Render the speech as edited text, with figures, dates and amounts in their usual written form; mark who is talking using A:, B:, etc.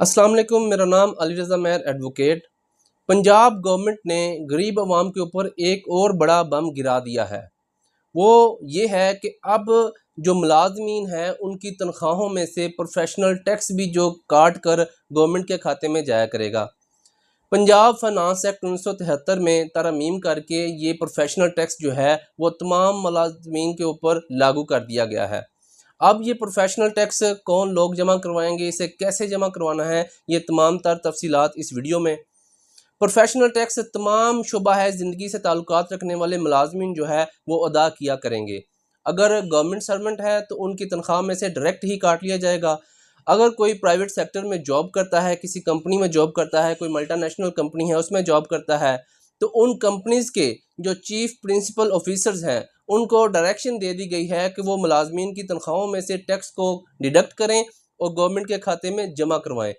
A: अस्सलाम वालेकुम, मेरा नाम अली रज़ा महर एडवोकेट। पंजाब गवर्नमेंट ने गरीब आवाम के ऊपर एक और बड़ा बम गिरा दिया है। वो ये है कि अब जो मुलाजमीन हैं उनकी तनख्वाहों में से प्रोफेशनल टैक्स भी जो काट कर गवर्नमेंट के खाते में जाया करेगा। पंजाब फाइनेंस एक्ट 1973 में तरमीम करके ये प्रोफेशनल टैक्स जो है वो तमाम मुलाजमीन के ऊपर लागू कर दिया गया है। अब ये प्रोफेशनल टैक्स कौन लोग जमा करवाएंगे, इसे कैसे जमा करवाना है, ये तमाम तर तफसीलात इस वीडियो में। प्रोफेशनल टैक्स तमाम शुबा है ज़िंदगी से ताल्लुकात रखने वाले मुलाजमीन जो है वो अदा किया करेंगे। अगर गवर्नमेंट सर्वेंट है तो उनकी तनख्वाह में से डायरेक्ट ही काट लिया जाएगा। अगर कोई प्राइवेट सेक्टर में जॉब करता है, किसी कंपनी में जॉब करता है, कोई मल्टीनेशनल कंपनी है उसमें जॉब करता है, तो उन कंपनीज़ के जो चीफ प्रिंसिपल ऑफिसर्स हैं उनको डायरेक्शन दे दी गई है कि वो मुलाजमीन की तनख्वाहों में से टैक्स को डिडक्ट करें और गवर्नमेंट के खाते में जमा करवाएं।